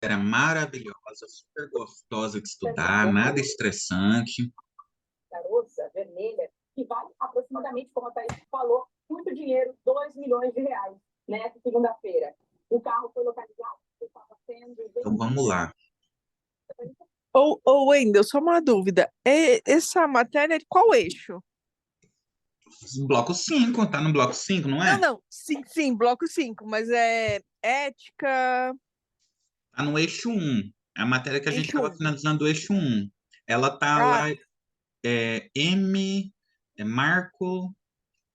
Era maravilhosa, super gostosa de estudar, nada estressante. Caroça vermelha, que vale aproximadamente, como a Thaís falou, muito dinheiro, 2 milhões de reais, nessa segunda-feira. O carro foi localizado, estava sendo Então vamos lá. Wendel, só uma dúvida. Essa matéria é de qual eixo? Bloco 5, tá no bloco 5, não Não, é? não. Sim, sim, bloco 5, mas é ética, Tá no eixo 1. A matéria que a gente eixo estava 1. finalizando do eixo 1. Ela tá Ah, lá, marco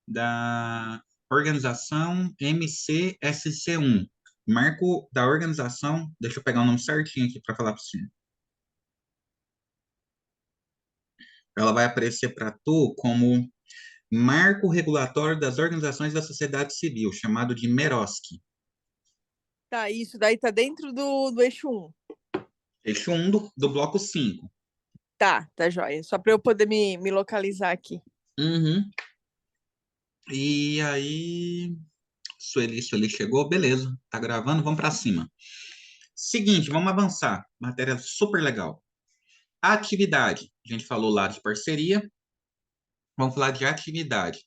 da organização MCSC1. Marco da organização, deixa eu pegar o nome certinho aqui para falar para você. Ela vai aparecer para tu como Marco Regulatório das Organizações da Sociedade Civil, chamado de MEROSC. tá, isso daí tá dentro do eixo 1. Eixo 1 do bloco 5. Tá joia. Só para eu poder me localizar aqui. Uhum. E aí, Sueli chegou, beleza, tá gravando, vamos para cima. Seguinte, vamos avançar. Matéria super legal. Atividade. A gente falou lá de parceria, vamos falar de atividade.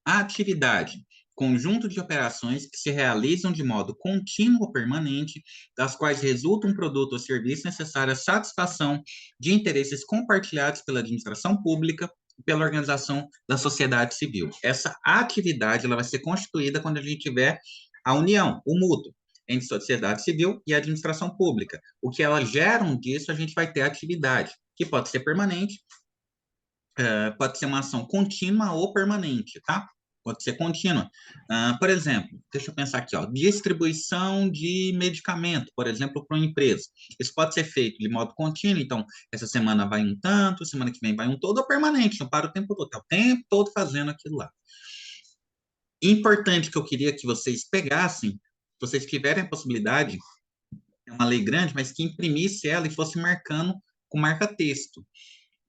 A atividade, conjunto de operações que se realizam de modo contínuo ou permanente, das quais resulta um produto ou serviço necessário à satisfação de interesses compartilhados pela administração pública e pela organização da sociedade civil. Essa atividade ela vai ser constituída quando a gente tiver a união, o mútuo, entre sociedade civil e administração pública. O que elas geram disso, a gente vai ter atividade, que pode ser permanente, pode ser uma ação contínua ou permanente, tá? Pode ser contínua. Por exemplo, deixa eu pensar aqui, ó, distribuição de medicamento, por exemplo, para uma empresa. Isso pode ser feito de modo contínuo, então, essa semana vai um tanto, semana que vem vai um todo, ou permanente, não para o tempo todo, tá o tempo todo fazendo aquilo lá. Importante que eu queria que vocês pegassem, se vocês tiverem a possibilidade, é uma lei grande, mas que imprimisse ela e fosse marcando com marca-texto.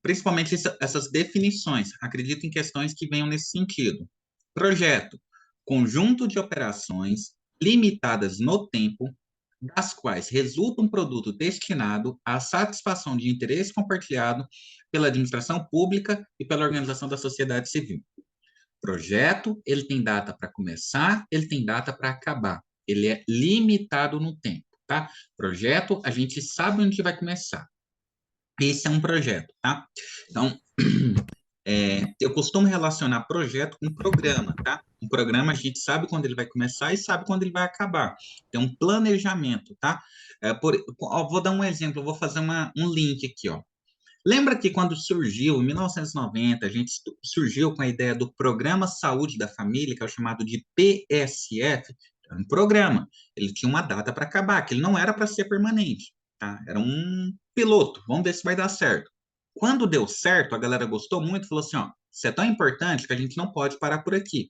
Principalmente essas definições. Acredito em questões que venham nesse sentido. Projeto, conjunto de operações limitadas no tempo, das quais resulta um produto destinado à satisfação de interesse compartilhado pela administração pública e pela organização da sociedade civil. Projeto, ele tem data para começar, ele tem data para acabar. Ele é limitado no tempo, tá? Projeto, a gente sabe onde vai começar. Esse é um projeto, tá? Então, eu costumo relacionar projeto com programa, tá? Um programa a gente sabe quando ele vai começar e sabe quando ele vai acabar. Tem um planejamento, tá? Vou dar um exemplo, vou fazer um link aqui, ó. Lembra que quando surgiu, em 1990, a gente surgiu com a ideia do Programa Saúde da Família, que é o chamado de PSF, era um programa. Ele tinha uma data para acabar, que ele não era para ser permanente, tá? Era um piloto, vamos ver se vai dar certo. Quando deu certo, a galera gostou muito, falou assim, ó, isso é tão importante que a gente não pode parar por aqui.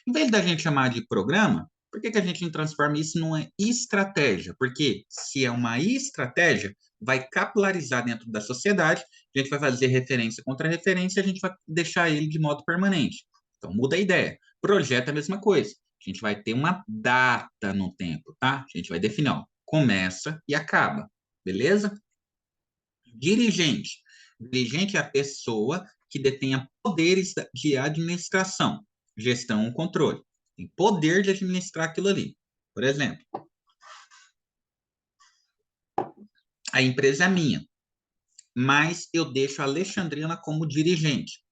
Em vez da gente chamar de programa, por que a gente não transforma isso numa estratégia? Porque se é uma estratégia, vai capilarizar dentro da sociedade, a gente vai fazer referência contra referência, a gente vai deixar ele de modo permanente. Então, muda a ideia. Projeto é a mesma coisa. A gente vai ter uma data no tempo, tá? A gente vai definir, ó, começa e acaba, beleza? Dirigente. Dirigente é a pessoa que detenha poderes de administração, gestão, controle. Tem poder de administrar aquilo ali. Por exemplo, a empresa é minha, mas eu deixo a Alexandrina como dirigente.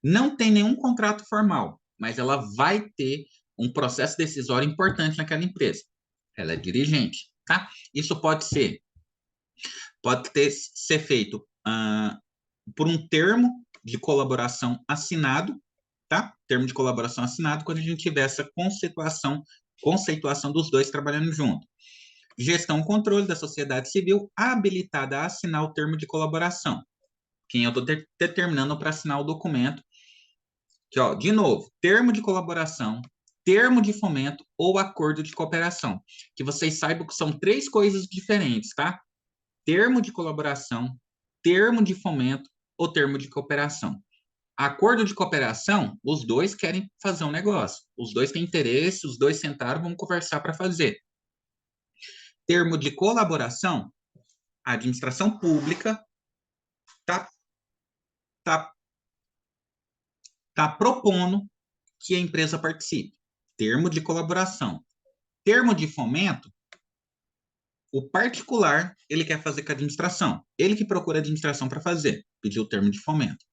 Não tem nenhum contrato formal, mas ela vai ter um processo decisório importante naquela empresa. Ela é dirigente, tá? Isso ser feito por um termo de colaboração assinado, tá? Termo de colaboração assinado quando a gente tiver essa conceituação dos dois trabalhando junto. Gestão e controle da sociedade civil habilitada a assinar o termo de colaboração. Quem eu estou determinando para assinar o documento. Que, ó, de novo, termo de colaboração, termo de fomento ou acordo de cooperação. Que vocês saibam que são três coisas diferentes, tá? Termo de colaboração, termo de fomento ou termo de cooperação. Acordo de cooperação, os dois querem fazer um negócio. Os dois têm interesse, os dois sentaram, vamos conversar para fazer. Termo de colaboração, a administração pública está tá, tá propondo que a empresa participe. Termo de colaboração. Termo de fomento, o particular, ele quer fazer com a administração. Ele que procura a administração para fazer, pedir o termo de fomento.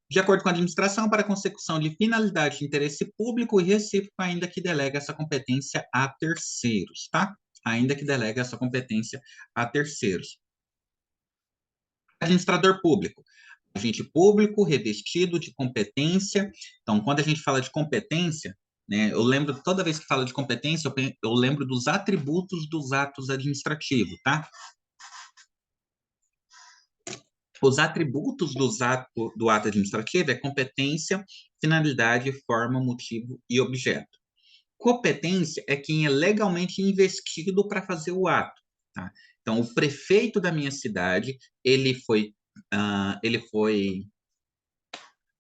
De acordo com a administração, para a consecução de finalidade de interesse público e recíproco, ainda que delega essa competência a terceiros, tá? Ainda que delega essa competência a terceiros. Administrador público. Agente público revestido de competência. Então, quando a gente fala de competência, né, eu lembro, toda vez que falo de competência, eu lembro dos atributos dos atos administrativos, tá? Os atributos do ato administrativo é competência, finalidade, forma, motivo e objeto. Competência é quem é legalmente investido para fazer o ato, tá? Então, o prefeito da minha cidade, ele foi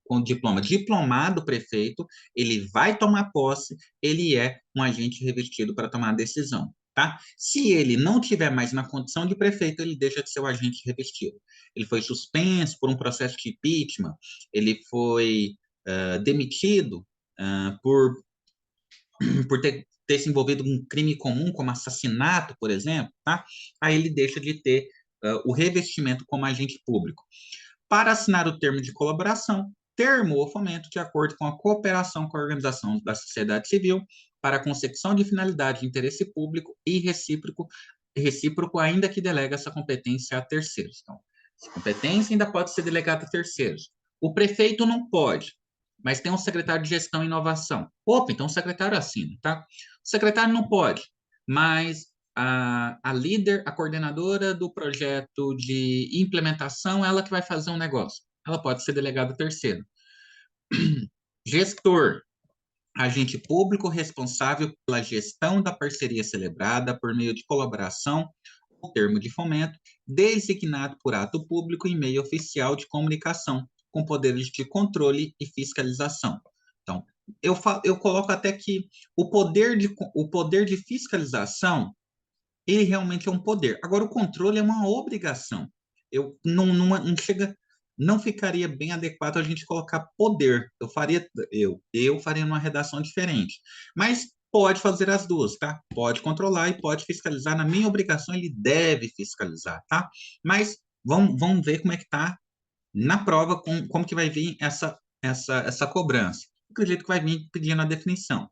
com diploma diplomado prefeito, ele vai tomar posse, ele é um agente revestido para tomar a decisão, tá? Se ele não tiver mais na condição de prefeito, ele deixa de ser o agente revestido. Ele foi suspenso por um processo de impeachment, ele foi demitido por ter se envolvido com um crime comum, como assassinato, por exemplo, tá? Aí ele deixa de ter o revestimento como agente público. Para assinar o termo de colaboração, termo ou fomento de acordo com a cooperação com a organização da sociedade civil para a consecução de finalidade de interesse público e recíproco, ainda que delega essa competência a terceiros. Então, essa competência ainda pode ser delegada a terceiros. O prefeito não pode, mas tem um secretário de gestão e inovação. Opa, então o secretário assina, tá? O secretário não pode, mas a líder, a coordenadora do projeto de implementação, ela que vai fazer um negócio. Ela pode ser delegada a terceiro. Gestor, agente público responsável pela gestão da parceria celebrada por meio de colaboração ou termo de fomento, designado por ato público em meio oficial de comunicação, com poderes de controle e fiscalização. Então, eu coloco até que o poder de fiscalização, ele realmente é um poder. Agora, o controle é uma obrigação. Eu não chega, não ficaria bem adequado a gente colocar poder. Eu faria uma redação diferente. Mas pode fazer as duas, tá? Pode controlar e pode fiscalizar. Na minha obrigação, ele deve fiscalizar, tá? Mas vamos ver como é que tá na prova, como que vai vir essa cobrança. Acredito que vai vir pedindo a definição.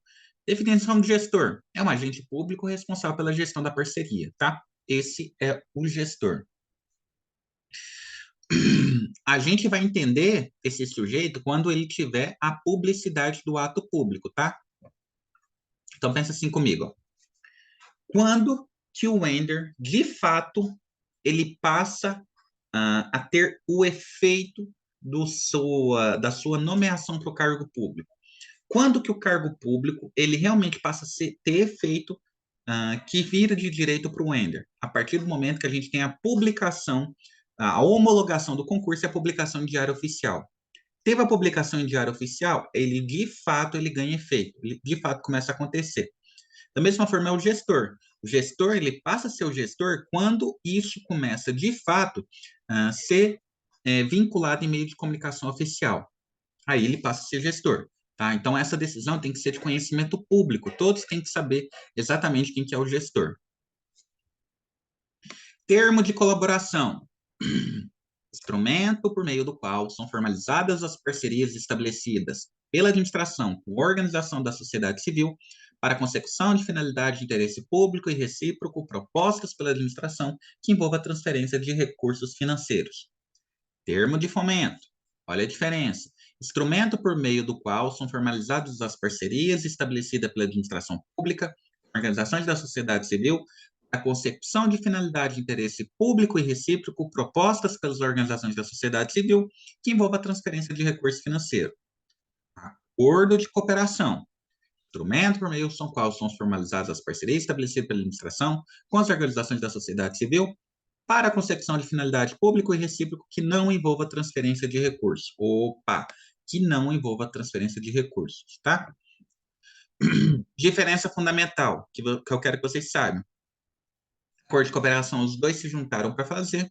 Definição de gestor. É um agente público responsável pela gestão da parceria, tá? Esse é o gestor. A gente vai entender esse sujeito quando ele tiver a publicidade do ato público, tá? Então, pensa assim comigo. Ó. Quando que o Wender, de fato, ele passa a ter o efeito da sua nomeação para o cargo público? Quando que o cargo público ele realmente passa a ter efeito que vira de direito para o Wender? A partir do momento que a gente tem a publicação, a homologação do concurso e a publicação em diário oficial. Teve a publicação em diário oficial, ele de fato ele ganha efeito, ele de fato começa a acontecer. Da mesma forma é o gestor. O gestor ele passa a ser o gestor quando isso começa de fato a ser vinculado em meio de comunicação oficial. Aí ele passa a ser gestor. Tá? Então, essa decisão tem que ser de conhecimento público. Todos têm que saber exatamente quem que é o gestor. Termo de colaboração. Instrumento por meio do qual são formalizadas as parcerias estabelecidas pela administração com a organização da sociedade civil para a consecução de finalidade de interesse público e recíproco propostas pela administração que envolva a transferência de recursos financeiros. Termo de fomento. Olha a diferença. Instrumento por meio do qual são formalizadas as parcerias estabelecidas pela administração pública, organizações da sociedade civil, a concepção de finalidade de interesse público e recíproco propostas pelas organizações da sociedade civil que envolva a transferência de recurso financeiro. Acordo de cooperação. Instrumento por meio do qual são formalizadas as parcerias estabelecidas pela administração com as organizações da sociedade civil para a consecução de finalidade público e recíproco que não envolva transferência de recursos. Opa! Que não envolva transferência de recursos, tá? Diferença fundamental, que eu quero que vocês saibam. acordo de cooperação, os dois se juntaram para fazer.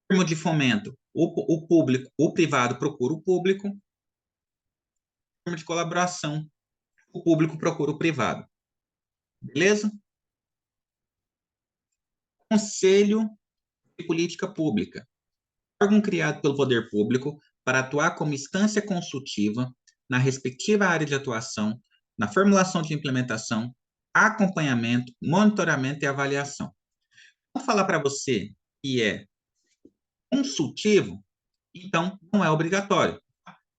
Termo de fomento, o público, o privado procura o público. Termo de colaboração, o público procura o privado. Beleza? Conselho de Política Pública. Órgão criado pelo poder público para atuar como instância consultiva na respectiva área de atuação, na formulação de implementação, acompanhamento, monitoramento e avaliação. Vou falar para você que é consultivo, então não é obrigatório.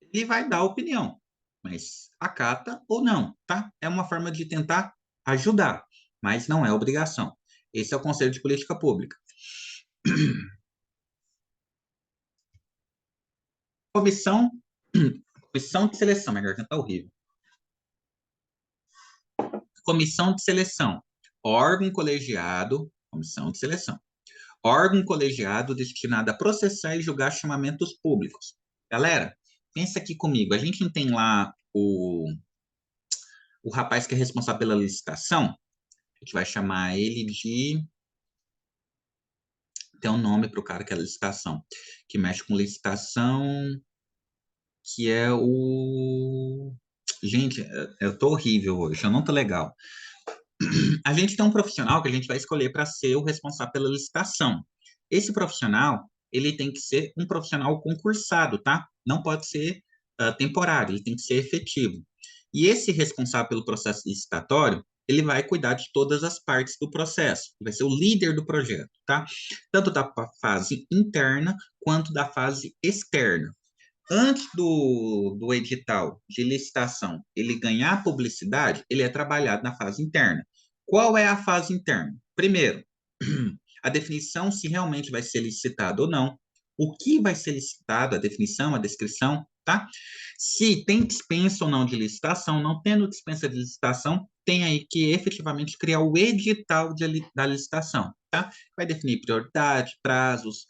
Ele vai dar opinião, mas acata ou não, tá? É uma forma de tentar ajudar, mas não é obrigação. Esse é o Conselho de Política Pública. Comissão, comissão de seleção, minha garganta tá horrível. Comissão de seleção, órgão colegiado, comissão de seleção, órgão colegiado destinado a processar e julgar chamamentos públicos. Galera, pensa aqui comigo, a gente não tem lá o rapaz que é responsável pela licitação, a gente vai chamar ele de... Tem um nome para o cara que é licitação, que mexe com licitação, que é o... Gente, eu tô horrível hoje, eu não tô legal. A gente tem um profissional que a gente vai escolher para ser o responsável pela licitação. Esse profissional, ele tem que ser um profissional concursado, tá? Não pode ser temporário, ele tem que ser efetivo. E esse responsável pelo processo licitatório, ele vai cuidar de todas as partes do processo, vai ser o líder do projeto, tá? Tanto da fase interna quanto da fase externa. Antes do edital de licitação ele ganhar publicidade, ele é trabalhado na fase interna. Qual é a fase interna? Primeiro, a definição se realmente vai ser licitado ou não, o que vai ser licitado, a definição, a descrição, tá? Se tem dispensa ou não de licitação, não tendo dispensa de licitação, tem aí que efetivamente criar o edital da licitação, tá? Vai definir prioridade, prazos,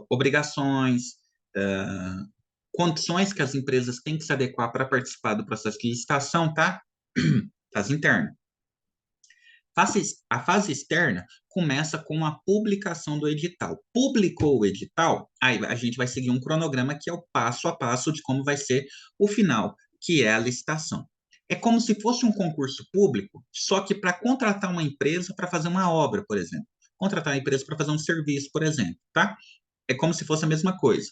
obrigações, condições que as empresas têm que se adequar para participar do processo de licitação, tá? Fase interna. A fase externa começa com a publicação do edital. Publicou o edital, aí a gente vai seguir um cronograma que é o passo a passo de como vai ser o final, que é a licitação. É como se fosse um concurso público, só que para contratar uma empresa para fazer uma obra, por exemplo. Contratar uma empresa para fazer um serviço, por exemplo, tá? É como se fosse a mesma coisa.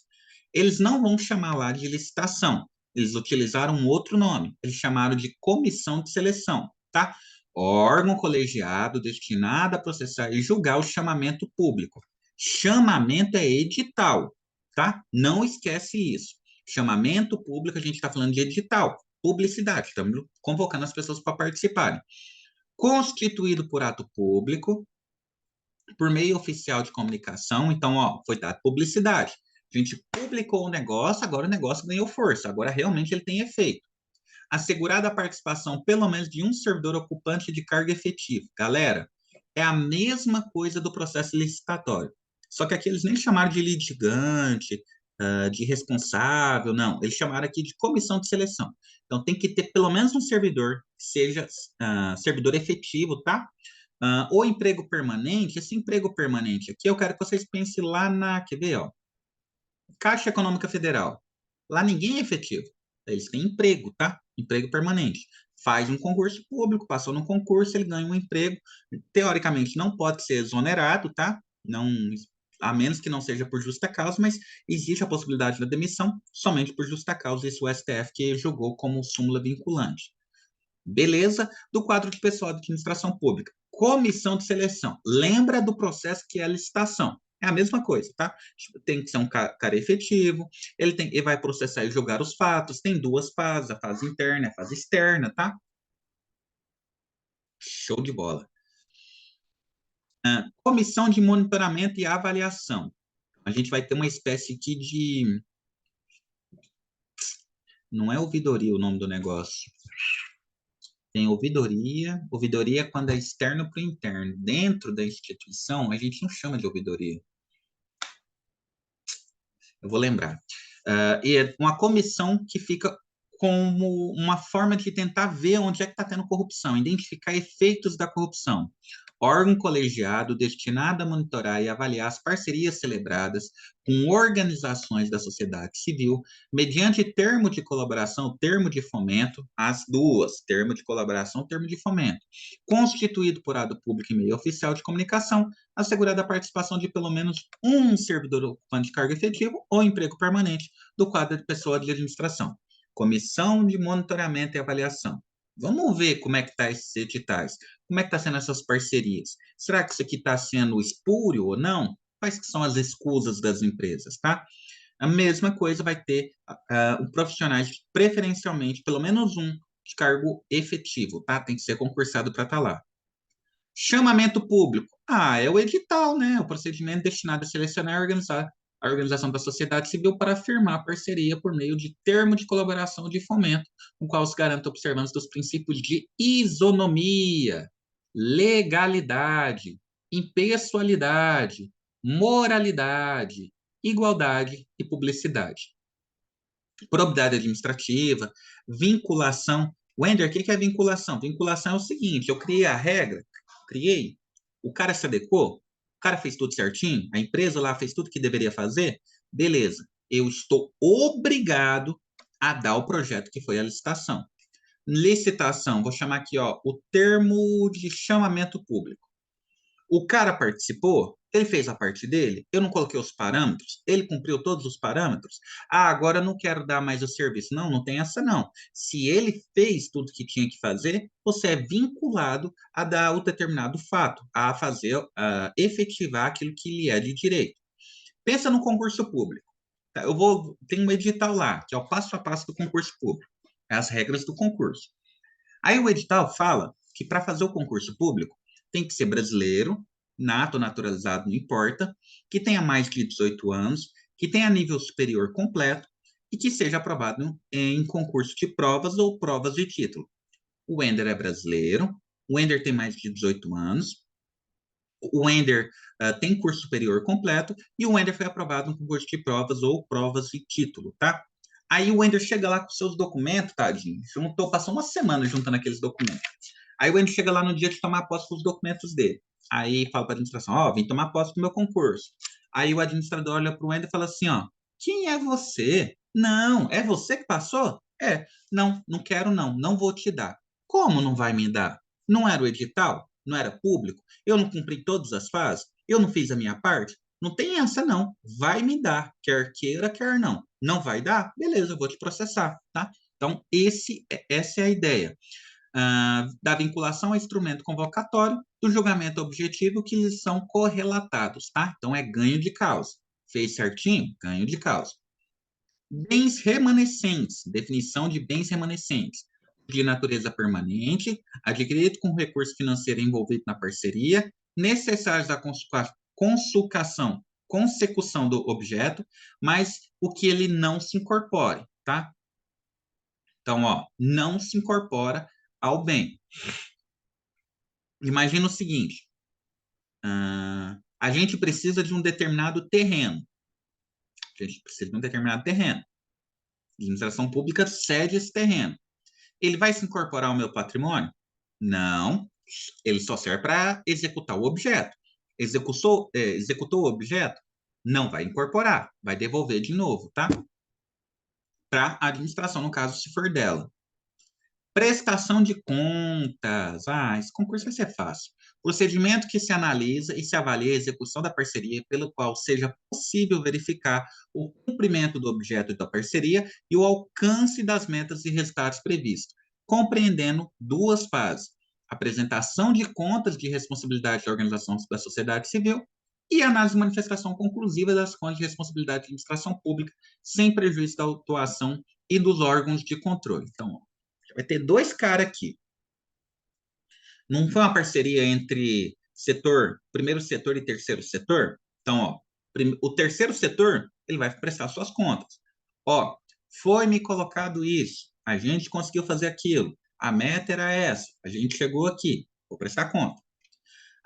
Eles não vão chamar lá de licitação, eles utilizaram um outro nome, eles chamaram de comissão de seleção, tá? Órgão colegiado destinado a processar e julgar o chamamento público. Chamamento é edital, tá? Não esquece isso. Chamamento público, a gente está falando de edital, publicidade, estamos convocando as pessoas para participarem. Constituído por ato público, por meio oficial de comunicação, então, ó, foi dado publicidade. A gente publicou o negócio, agora o negócio ganhou força, agora realmente ele tem efeito. Assegurada a participação pelo menos de um servidor ocupante de cargo efetivo. Galera, é a mesma coisa do processo licitatório. Só que aqui eles nem chamaram de litigante, de responsável, não. Eles chamaram aqui de comissão de seleção. Então, tem que ter pelo menos um servidor que seja servidor efetivo, tá? Ou emprego permanente. Esse emprego permanente aqui, eu quero que vocês pensem lá na, quer ver, ó, Caixa Econômica Federal. Lá ninguém é efetivo. Eles têm emprego, tá? Emprego permanente. Faz um concurso público, passou no concurso, ele ganha um emprego. Teoricamente, não pode ser exonerado, tá? Não, a menos que não seja por justa causa, mas existe a possibilidade da demissão somente por justa causa. Isso o STF que julgou como súmula vinculante. Beleza? Do quadro de pessoal de administração pública. Comissão de seleção. Lembra do processo que é a licitação. É a mesma coisa, tá? Tem que ser um cara efetivo, ele vai processar e julgar os fatos, tem duas fases, a fase interna e a fase externa, tá? Show de bola. Comissão de monitoramento e avaliação. A gente vai ter uma espécie aqui de... Não é ouvidoria o nome do negócio. Tem ouvidoria. Ouvidoria é quando é externo para o interno. Dentro da instituição, a gente não chama de ouvidoria. Eu vou lembrar. E é uma comissão que fica como uma forma de tentar ver onde é que está tendo corrupção, identificar efeitos da corrupção. órgão colegiado destinado a monitorar e avaliar as parcerias celebradas com organizações da sociedade civil, mediante termo de colaboração, termo de fomento, as duas, termo de colaboração, termo de fomento, constituído por ato público e meio oficial de comunicação, assegurada a participação de pelo menos um servidor ocupante de cargo efetivo ou emprego permanente do quadro de pessoa de administração. Comissão de monitoramento e avaliação. Vamos ver como é que está esses editais, como é que está sendo essas parcerias. Será que isso aqui está sendo espúrio ou não? Quais que são as escusas das empresas, tá? A mesma coisa vai ter profissionais, preferencialmente, pelo menos um de cargo efetivo, tá? Tem que ser concursado para estar lá. Chamamento público. É o edital, né? O procedimento destinado a selecionar e organizar a organização da sociedade civil para firmar a parceria por meio de termo de colaboração de fomento, com o qual se garanta a observância dos princípios de isonomia, legalidade, impessoalidade, moralidade, igualdade e publicidade. Probidade administrativa, vinculação. Wender, o que é vinculação? Vinculação é o seguinte, eu criei a regra, o cara se adequou, o cara fez tudo certinho, a empresa lá fez tudo que deveria fazer, beleza, eu estou obrigado a dar o projeto que foi a licitação. Licitação, vou chamar aqui, ó, o termo de chamamento público. O cara participou, ele fez a parte dele, eu não coloquei os parâmetros, ele cumpriu todos os parâmetros. Agora eu não quero dar mais o serviço. Não, não tem essa não. Se ele fez tudo que tinha que fazer, você é vinculado a dar o determinado fato, a fazer, a efetivar aquilo que lhe é de direito. Pensa no concurso público. Tá? Tem um edital lá, que é o passo a passo do concurso público, as regras do concurso. Aí o edital fala que para fazer o concurso público, tem que ser brasileiro, nato ou naturalizado, não importa, que tenha mais de 18 anos, que tenha nível superior completo e que seja aprovado em concurso de provas ou provas de título. O Wender é brasileiro, o Wender tem mais de 18 anos, o Wender tem curso superior completo e o Wender foi aprovado no concurso de provas ou provas de título, tá? Aí o Wender chega lá com seus documentos, tadinho, passou uma semana juntando aqueles documentos. Aí o Wender chega lá no dia de tomar posse com os documentos dele. Aí fala para a administração, vim tomar posse do meu concurso. Aí o administrador olha para o Wender e fala assim, quem é você? Não, é você que passou? Não, não quero não, não vou te dar. Como não vai me dar? Não era o edital? Não era público? Eu não cumpri todas as fases? Eu não fiz a minha parte? Não tem essa não, vai me dar, quer queira, quer não. Não vai dar? Beleza, eu vou te processar, tá? Então, essa é a ideia. Da vinculação ao instrumento convocatório, do julgamento objetivo que eles são correlatados, tá? Então, é ganho de causa. Fez certinho? Ganho de causa. Bens remanescentes, definição de bens remanescentes, de natureza permanente, adquirido com recurso financeiro envolvido na parceria, necessários à consecução do objeto, mas o que ele não se incorpore, tá? Então, não se incorpora ao bem. Imagina o seguinte, a gente precisa de um determinado terreno. A gente precisa de um determinado terreno. A administração pública cede esse terreno. Ele vai se incorporar ao meu patrimônio? Não. Ele só serve para executar o objeto. Executou o objeto? Não vai incorporar. Vai devolver de novo, tá? Para a administração, no caso, se for dela. Prestação de contas. Esse concurso vai ser fácil. Procedimento que se analisa e se avalia a execução da parceria, pelo qual seja possível verificar o cumprimento do objeto da parceria e o alcance das metas e resultados previstos, compreendendo duas fases: apresentação de contas de responsabilidade da organização da sociedade civil e análise e manifestação conclusiva das contas de responsabilidade da administração pública, sem prejuízo da atuação e dos órgãos de controle. Então, vai ter dois caras aqui. Não foi uma parceria entre primeiro setor e terceiro setor? Então, o terceiro setor, ele vai prestar suas contas. Foi me colocado isso, a gente conseguiu fazer aquilo, a meta era essa, a gente chegou aqui, vou prestar conta.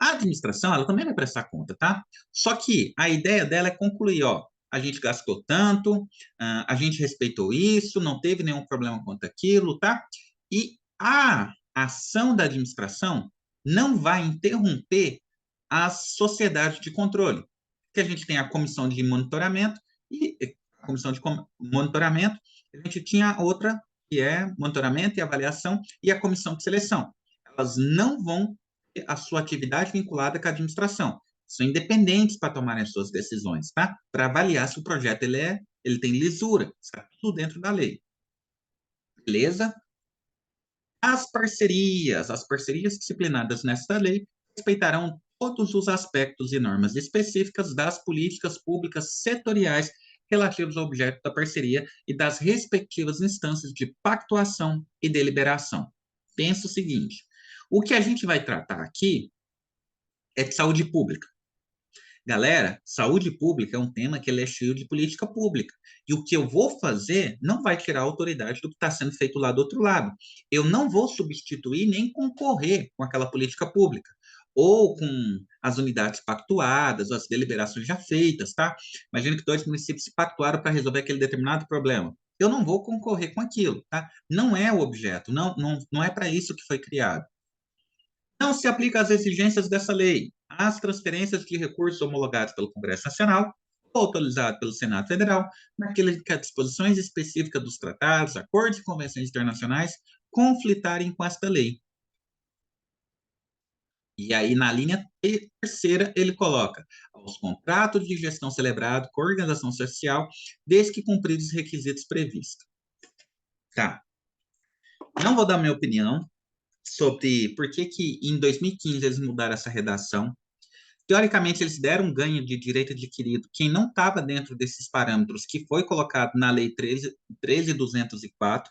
A administração, ela também vai prestar conta, tá? Só que a ideia dela é concluir, a gente gastou tanto, a gente respeitou isso, não teve nenhum problema quanto aquilo, tá? E a ação da administração não vai interromper as sociedades de controle. Que a gente tem a comissão de monitoramento e a comissão de monitoramento, a gente tinha outra que é monitoramento e avaliação e a comissão de seleção. Elas não vão ter a sua atividade vinculada com a administração. São independentes para tomarem as suas decisões, tá? Para avaliar se o projeto ele tem lisura, está tudo dentro da lei. Beleza? As parcerias disciplinadas nesta lei respeitarão todos os aspectos e normas específicas das políticas públicas setoriais relativos ao objeto da parceria e das respectivas instâncias de pactuação e deliberação. Pensa o seguinte, o que a gente vai tratar aqui é de saúde pública. Galera, saúde pública é um tema que ele é cheio de política pública. E o que eu vou fazer não vai tirar a autoridade do que está sendo feito lá do outro lado. Eu não vou substituir nem concorrer com aquela política pública ou com as unidades pactuadas, ou as deliberações já feitas, tá? Imagina que dois municípios se pactuaram para resolver aquele determinado problema. Eu não vou concorrer com aquilo, tá? Não é o objeto, não é para isso que foi criado. Não se aplica às exigências dessa lei as transferências de recursos homologados pelo Congresso Nacional ou autorizados pelo Senado Federal, naqueles que as disposições específicas dos tratados, acordos e convenções internacionais conflitarem com esta lei. E aí, na linha terceira, ele coloca aos contratos de gestão celebrados com a organização social, desde que cumpridos os requisitos previstos. Tá. Não vou dar minha opinião sobre por que em 2015 eles mudaram essa redação. Teoricamente, eles deram um ganho de direito adquirido quem não estava dentro desses parâmetros que foi colocado na Lei 13.204,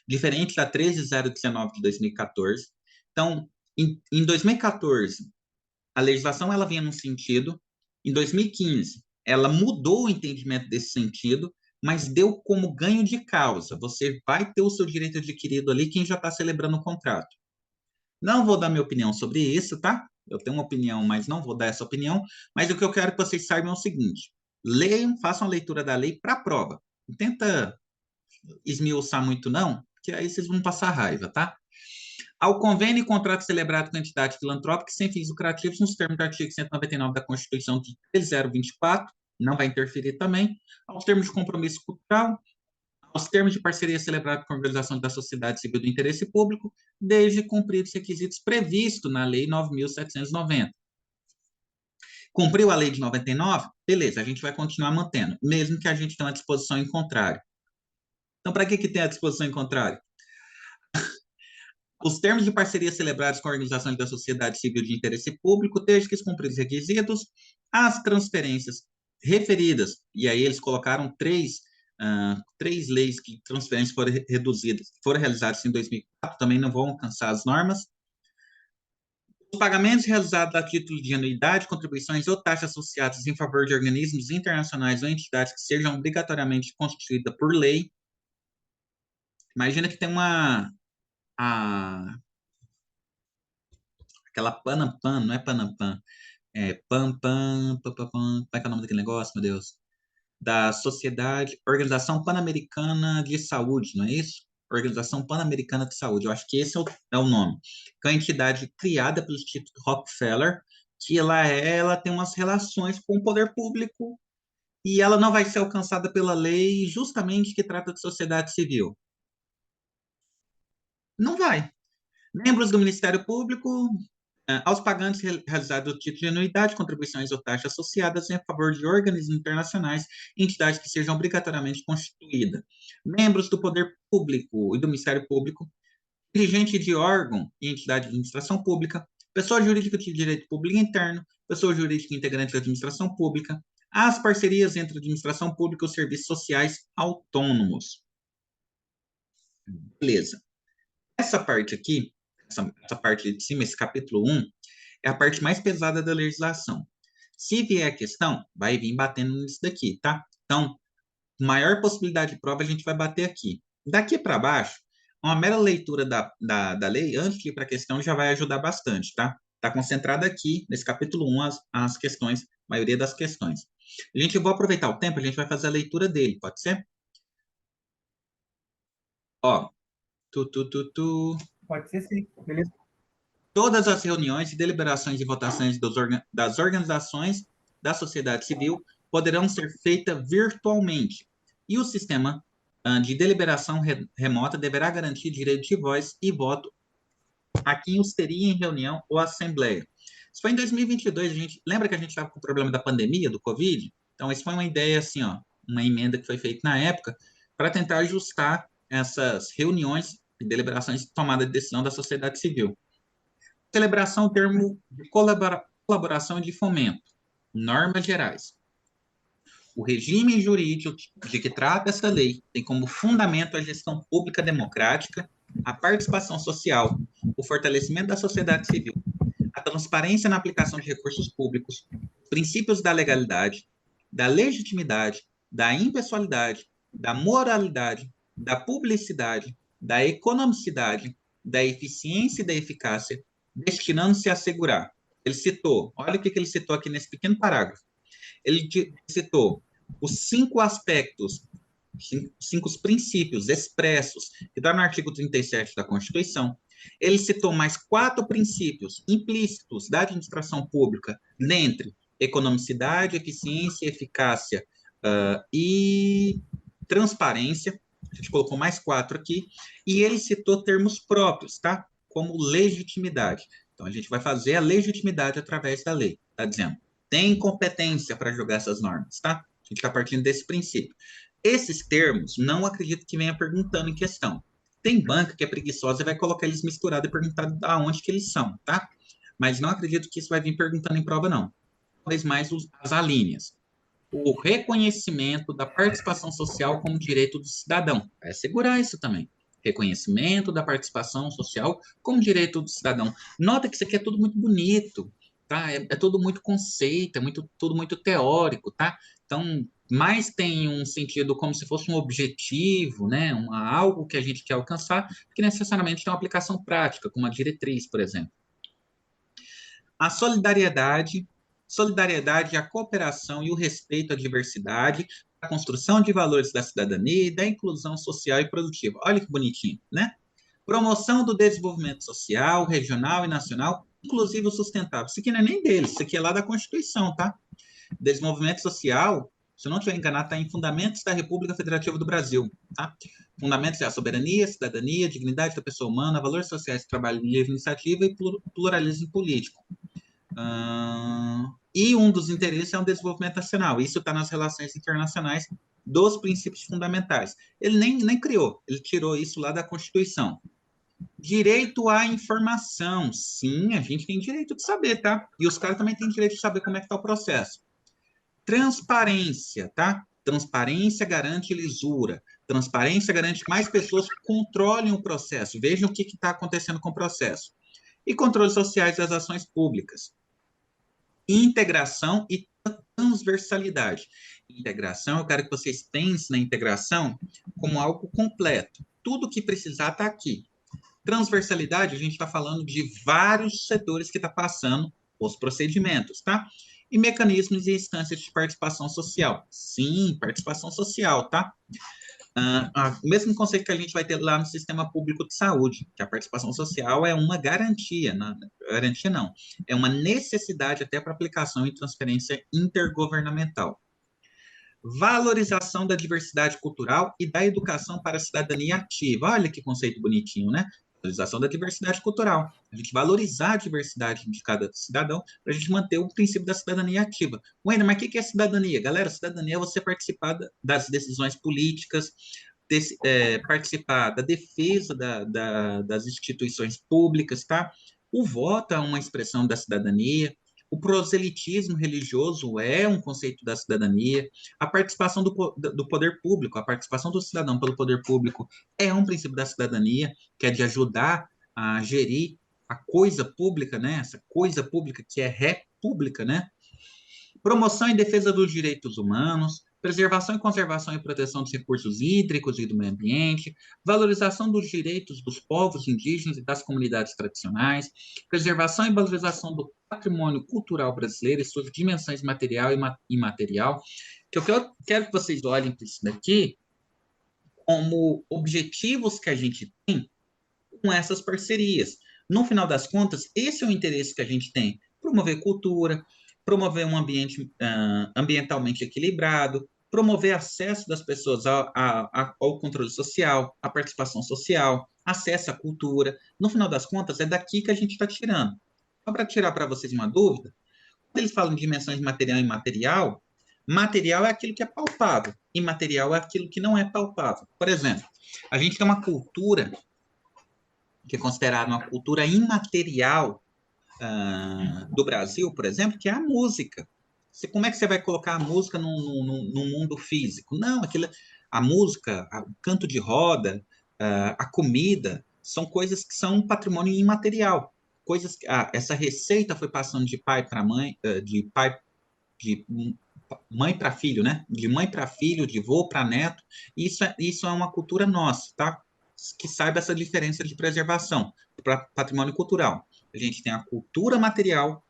diferente da 13.019 de 2014. Então, em 2014, a legislação ela vinha num sentido, em 2015, ela mudou o entendimento desse sentido, mas deu como ganho de causa. Você vai ter o seu direito adquirido ali quem já está celebrando o contrato. Não vou dar minha opinião sobre isso, tá? Eu tenho uma opinião, mas não vou dar essa opinião. Mas o que eu quero que vocês saibam é o seguinte: leiam, façam a leitura da lei para a prova. Não tenta esmiuçar muito, não, que aí vocês vão passar raiva, tá? Ao convênio e contrato celebrado com entidade filantrópica sem fins lucrativos, nos termos do artigo 199 da Constituição de 3024, não vai interferir também, aos termos de compromisso cultural, aos termos de parceria celebrada com a organização da sociedade civil do interesse público, desde cumpridos os requisitos previstos na Lei 9.790. Cumpriu a lei de 99? Beleza, a gente vai continuar mantendo, mesmo que a gente tenha uma disposição em contrário. Então, para que tem a disposição em contrário? Os termos de parceria celebrados com organizações da sociedade civil de interesse público, desde que cumpridos os requisitos, as transferências referidas, e aí eles colocaram três leis que transferências foram reduzidas, foram realizadas em 2004, também não vão alcançar as normas. Os pagamentos realizados a título de anuidade, contribuições ou taxas associadas em favor de organismos internacionais ou entidades que sejam obrigatoriamente constituídas por lei. Imagina que tem aquela Panapan, não é Panapan, é Pam, como é que é o nome daquele negócio, meu Deus? Da Sociedade, Organização Pan-Americana de Saúde, não é isso? Organização Pan-Americana de Saúde, eu acho que esse é o nome. Que é uma entidade criada pelo Instituto Rockefeller, que ela tem umas relações com o poder público e ela não vai ser alcançada pela lei justamente que trata de sociedade civil. Não vai. Membros do Ministério Público, aos pagantes realizados o título de anuidade, contribuições ou taxas associadas em favor de organismos internacionais e entidades que sejam obrigatoriamente constituídas. Membros do Poder Público e do Ministério Público, dirigente de órgão e entidade de administração pública, pessoa jurídica de direito público interno, pessoa jurídica integrante da administração pública, as parcerias entre a administração pública e os serviços sociais autônomos. Beleza. Essa parte aqui, essa parte de cima, esse capítulo 1, é a parte mais pesada da legislação. Se vier questão, vai vir batendo nisso daqui, tá? Então, maior possibilidade de prova a gente vai bater aqui. Daqui para baixo, uma mera leitura da lei, antes de ir para a questão, já vai ajudar bastante, tá? Está concentrada aqui, nesse capítulo 1, as questões, a maioria das questões. A gente vai aproveitar o tempo, a gente vai fazer a leitura dele, pode ser? Ó, Pode ser sim, beleza. Todas as reuniões, deliberações e votações das organizações da sociedade civil poderão ser feitas virtualmente. E o sistema de deliberação remota deverá garantir direito de voz e voto a quem os teria em reunião ou assembleia. Isso foi em 2022, a gente lembra que a gente estava com o problema da pandemia, do Covid? Então, isso foi uma ideia, assim, ó, uma emenda que foi feita na época para tentar ajustar essas reuniões e deliberações de tomada de decisão da sociedade civil. Celebração, termo de colaboração e de fomento. Normas gerais. O regime jurídico de que trata essa lei tem como fundamento a gestão pública democrática, a participação social, o fortalecimento da sociedade civil, a transparência na aplicação de recursos públicos, princípios da legalidade, da legitimidade, da impessoalidade, da moralidade, da publicidade, da economicidade, da eficiência e da eficácia, destinando-se a assegurar. Ele citou, olha o que ele citou aqui nesse pequeno parágrafo. Ele citou os 5 aspectos, 5 princípios expressos, que está no artigo 37 da Constituição. Ele citou mais 4 princípios implícitos da administração pública, dentre economicidade, eficiência, eficácia e transparência. A gente colocou mais 4 aqui. E ele citou termos próprios, tá? Como legitimidade. Então, a gente vai fazer a legitimidade através da lei. Está dizendo, tem competência para julgar essas normas, tá? A gente está partindo desse princípio. Esses termos, não acredito que venha perguntando em questão. Tem banca que é preguiçosa e vai colocar eles misturados e perguntar de onde que eles são, tá? Mas não acredito que isso vai vir perguntando em prova, não. Talvez mais as alíneas. O reconhecimento da participação social como direito do cidadão. Vai assegurar isso também. Reconhecimento da participação social como direito do cidadão. Nota que isso aqui é tudo muito bonito, tá? É tudo muito conceito, tudo muito teórico, tá? Então, mais tem um sentido como se fosse um objetivo, né? Algo que a gente quer alcançar, que necessariamente tem uma aplicação prática, como a diretriz, por exemplo. A solidariedade, a cooperação e o respeito à diversidade, a construção de valores da cidadania e da inclusão social e produtiva. Olha que bonitinho, né? Promoção do desenvolvimento social, regional e nacional, inclusive sustentável. Isso aqui não é nem deles, isso aqui é lá da Constituição, tá? Desenvolvimento social, se eu não estiver enganado, está em Fundamentos da República Federativa do Brasil, tá? Fundamentos é a soberania, cidadania, dignidade da pessoa humana, valores sociais, trabalho de livre iniciativa e pluralismo político. E um dos interesses é o desenvolvimento nacional. Isso está nas relações internacionais dos princípios fundamentais. Ele nem criou, ele tirou isso lá da Constituição. Direito à informação. Sim, a gente tem direito de saber, tá? E os caras também têm direito de saber como é que está o processo. Transparência, tá? Transparência garante lisura. Transparência garante que mais pessoas controlem o processo, vejam o que está acontecendo com o processo. E controles sociais das ações públicas. Integração e transversalidade. Integração, eu quero que vocês pensem na integração como algo completo. Tudo que precisar está aqui. Transversalidade, a gente está falando de vários setores que está passando os procedimentos, tá? E mecanismos e instâncias de participação social. Sim, participação social, tá? O mesmo conceito que a gente vai ter lá no sistema público de saúde, que a participação social é uma garantia, não, é uma necessidade até para aplicação e transferência intergovernamental. Valorização da diversidade cultural e da educação para a cidadania ativa. Olha que conceito bonitinho, né? Valorização da diversidade cultural. A gente valorizar a diversidade de cada cidadão para a gente manter o princípio da cidadania ativa. Wender, mas o que é cidadania? Galera, cidadania é você participar das decisões políticas, participar da defesa das instituições públicas, tá? O voto é uma expressão da cidadania. O proselitismo religioso é um conceito da cidadania. A participação do poder público, a participação do cidadão pelo poder público é um princípio da cidadania, que é de ajudar a gerir a coisa pública, né? Essa coisa pública que é república, né? Promoção e defesa dos direitos humanos, preservação e conservação e proteção dos recursos hídricos e do meio ambiente, valorização dos direitos dos povos indígenas e das comunidades tradicionais, preservação e valorização do patrimônio cultural brasileiro e suas dimensões material e imaterial. Que eu quero que vocês olhem para isso daqui como objetivos que a gente tem com essas parcerias. No final das contas, esse é o interesse que a gente tem: promover cultura, promover um ambiente ambientalmente equilibrado, promover acesso das pessoas ao controle social, à participação social, acesso à cultura. No final das contas, é daqui que a gente está tirando. Só para tirar para vocês uma dúvida, quando eles falam de dimensões material e imaterial, material é aquilo que é palpável, imaterial é aquilo que não é palpável. Por exemplo, a gente tem uma cultura que é considerada uma cultura imaterial do Brasil, por exemplo, que é a música. Como é que você vai colocar a música no mundo físico? Não, a música, o canto de roda, a comida, são coisas que são patrimônio imaterial. Coisas que, essa receita foi passando de pai para mãe, de mãe para filho, né? De mãe para filho, de vô para neto. Isso é uma cultura nossa, tá? Que saiba essa diferença de preservação para patrimônio cultural. A gente tem a cultura material,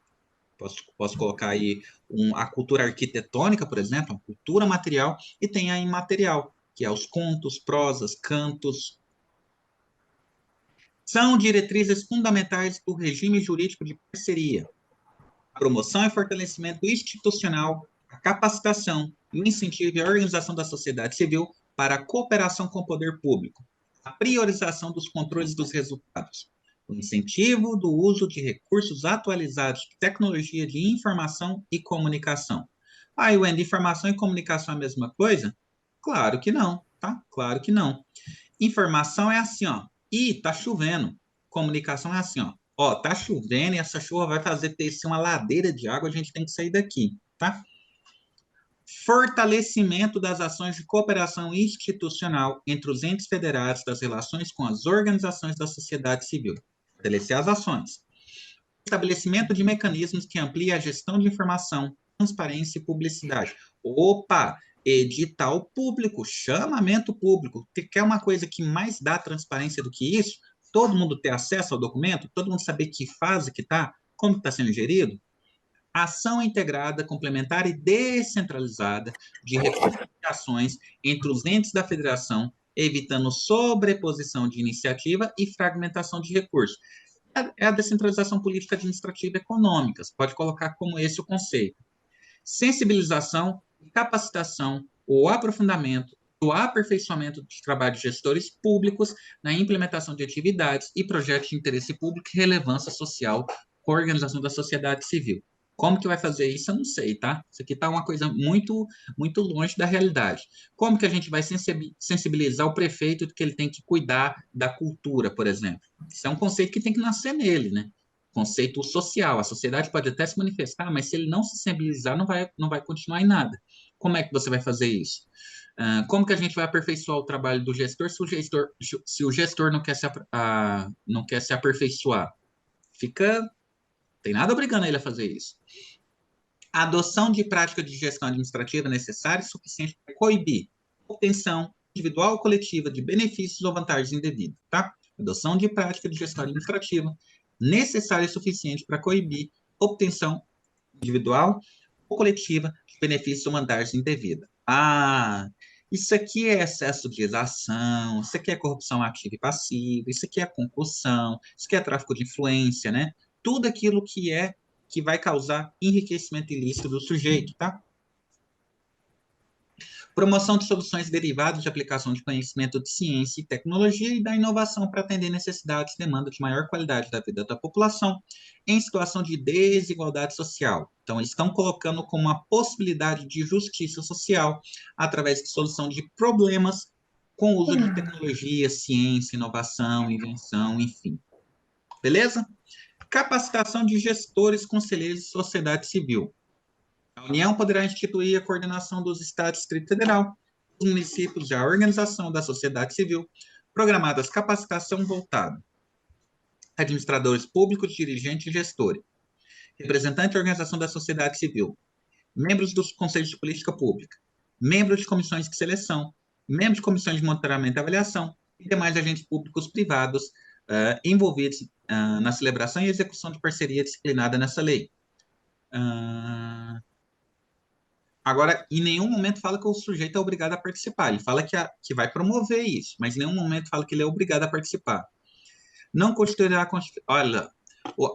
posso colocar aí a cultura arquitetônica, por exemplo, a cultura material, e tem a imaterial, que é os contos, prosas, cantos. São diretrizes fundamentais do regime jurídico de parceria, a promoção e fortalecimento institucional, a capacitação e o incentivo e a organização da sociedade civil para a cooperação com o poder público, a priorização dos controles dos resultados, o incentivo do uso de recursos atualizados de tecnologia de informação e comunicação. Aí, Wendy, informação e comunicação é a mesma coisa? Claro que não, tá? Claro que não. Informação é assim, ó. Ih, tá chovendo. Comunicação é assim, ó. Ó, tá chovendo e essa chuva vai fazer descer uma ladeira de água, a gente tem que sair daqui, tá? Fortalecimento das ações de cooperação institucional entre os entes federados das relações com as organizações da sociedade civil. Fortalecer as ações. Estabelecimento de mecanismos que ampliem a gestão de informação, transparência e publicidade. Opa! Edital público, chamamento público. Quer uma coisa que mais dá transparência do que isso? Todo mundo ter acesso ao documento? Todo mundo saber que fase que está? Como está sendo gerido? Ação integrada, complementar e descentralizada de recursos e ações entre os entes da federação, evitando sobreposição de iniciativa e fragmentação de recursos. É a descentralização política, administrativa e econômica. Você pode colocar como esse o conceito. Sensibilização, capacitação, o aprofundamento, o aperfeiçoamento de trabalho de gestores públicos na implementação de atividades e projetos de interesse público e relevância social com a organização da sociedade civil. Como que vai fazer isso, eu não sei, tá? Isso aqui tá uma coisa muito, muito longe da realidade. Como que a gente vai sensibilizar o prefeito de que ele tem que cuidar da cultura, por exemplo? Isso é um conceito que tem que nascer nele, né? Conceito social. A sociedade pode até se manifestar, mas se ele não se sensibilizar, não vai continuar em nada. Como é que você vai fazer isso? Como que a gente vai aperfeiçoar o trabalho do gestor se o gestor não quer se aperfeiçoar? Tem nada obrigando ele a fazer isso. A adoção de prática de gestão administrativa necessária e suficiente para coibir obtenção individual ou coletiva de benefícios ou vantagens indevidas, tá? Adoção de prática de gestão administrativa necessária e suficiente para coibir obtenção individual ou coletiva de benefícios ou vantagens indevidas. Isso aqui é excesso de exação, isso aqui é corrupção ativa e passiva, isso aqui é concussão, isso aqui é tráfico de influência, né? Tudo aquilo que vai causar enriquecimento ilícito do sujeito, tá? Promoção de soluções derivadas de aplicação de conhecimento de ciência e tecnologia e da inovação para atender necessidades e demandas de maior qualidade da vida da população em situação de desigualdade social. Então, eles estão colocando como uma possibilidade de justiça social através de solução de problemas com o uso de tecnologia, ciência, inovação, invenção, enfim. Beleza? Capacitação de gestores, conselheiros e sociedade civil. A União poderá instituir a coordenação dos Estados e Distrito Federal, dos municípios e a organização da sociedade civil, programadas capacitação voltada. Administradores públicos, dirigentes e gestores. Representante da organização da sociedade civil. Membros dos conselhos de política pública. Membros de comissões de seleção. Membros de comissões de monitoramento e avaliação. E demais agentes públicos privados envolvidos na celebração e execução de parceria disciplinada nessa lei. Agora, em nenhum momento fala que o sujeito é obrigado a participar. Ele fala que vai promover isso, mas em nenhum momento fala que ele é obrigado a participar. não constituirá, olha,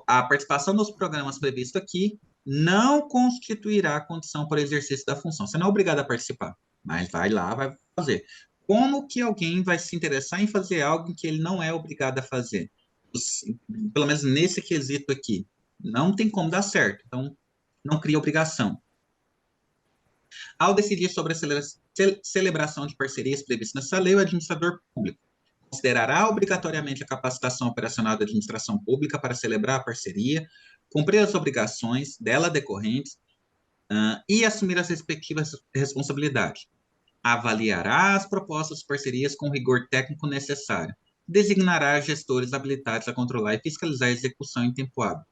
a participação nos programas previstos aqui não constituirá condição para o exercício da função. Você não é obrigado a participar, mas vai lá, vai fazer. Como que alguém vai se interessar em fazer algo que ele não é obrigado a fazer? Pelo menos nesse quesito aqui. Não tem como dar certo. Então, não cria obrigação. Ao decidir sobre a celebração de parcerias previstas nessa lei, o administrador público considerará obrigatoriamente a capacitação operacional da administração pública para celebrar a parceria, cumprir as obrigações dela decorrentes e assumir as respectivas responsabilidades. Avaliará as propostas de parcerias com o rigor técnico necessário. Designará gestores habilitados a controlar e fiscalizar a execução em tempo hábil.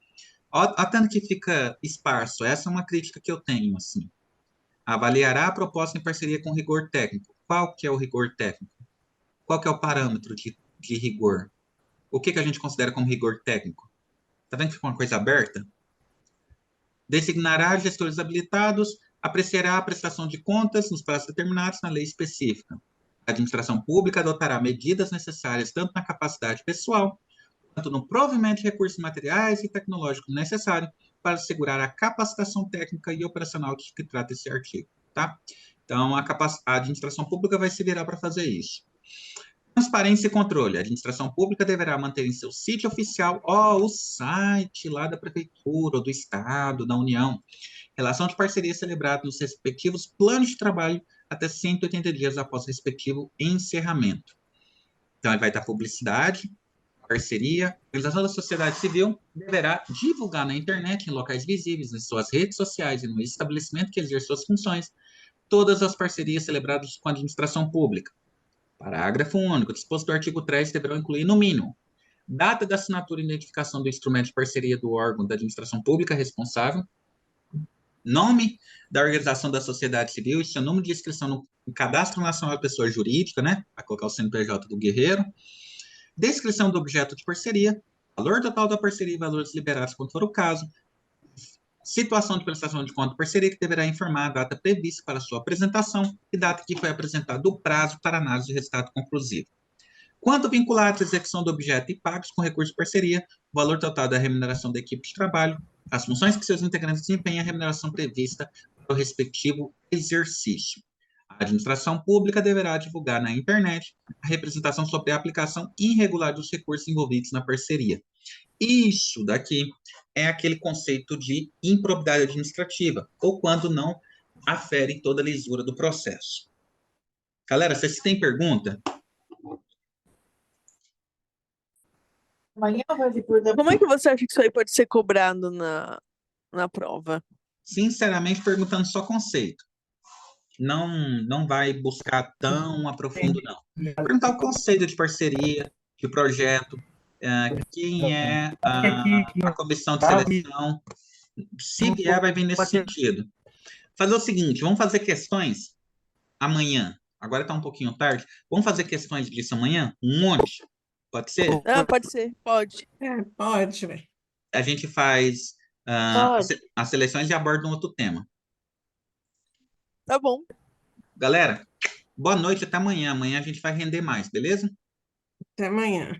Tanto que fica esparso. Essa é uma crítica que eu tenho, assim. Avaliará a proposta em parceria com rigor técnico. Qual que é o rigor técnico? Qual que é o parâmetro de rigor? O que a gente considera como rigor técnico? Tá vendo que fica uma coisa aberta? Designará gestores habilitados, apreciará a prestação de contas nos prazos determinados na lei específica. A administração pública adotará medidas necessárias tanto na capacidade pessoal, quanto no provimento de recursos materiais e tecnológicos necessários para assegurar a capacitação técnica e operacional de que trata esse artigo, tá? Então, a administração pública vai se virar para fazer isso. Transparência e controle. A administração pública deverá manter em seu sítio oficial, o site lá da prefeitura, do estado, da União, relação de parceria celebrada nos respectivos planos de trabalho até 180 dias após o respectivo encerramento. Então, aí vai estar publicidade, parceria, a organização da sociedade civil deverá divulgar na internet, em locais visíveis, nas suas redes sociais e no estabelecimento que exerce suas funções, todas as parcerias celebradas com a administração pública. Parágrafo único. O disposto do artigo 3 deverão incluir, no mínimo, data da assinatura e identificação do instrumento de parceria do órgão da administração pública responsável, nome da organização da sociedade civil e seu número de inscrição no Cadastro Nacional da Pessoa Jurídica, né? Para colocar o CNPJ do guerreiro. Descrição do objeto de parceria, valor total da parceria e valores liberados, quando for o caso. Situação de prestação de conta de parceria, que deverá informar a data prevista para sua apresentação e data que foi apresentado o prazo para análise de resultado conclusivo. Quanto vinculados à execução do objeto e pagos com recurso de parceria, o valor total da remuneração da equipe de trabalho, as funções que seus integrantes desempenham e a remuneração prevista para o respectivo exercício. A administração pública deverá divulgar na internet a representação sobre a aplicação irregular dos recursos envolvidos na parceria. Isso daqui é aquele conceito de improbidade administrativa, ou quando não afere toda a lisura do processo. Galera, vocês têm pergunta? Como é que você acha que isso aí pode ser cobrado na prova? Sinceramente, perguntando só conceito. Não vai buscar tão a profundo, não. Perguntar o conceito de parceria, de projeto, quem é a comissão de seleção. Se vier, vai vir nesse sentido. Fazer o seguinte, vamos fazer questões amanhã. Agora está um pouquinho tarde. Vamos fazer questões disso amanhã? Um monte. Pode ser? Pode ser, pode. Pode, velho. A gente faz as seleções e aborda um outro tema. Tá bom. Galera, boa noite, até amanhã. Amanhã a gente vai render mais, beleza? Até amanhã.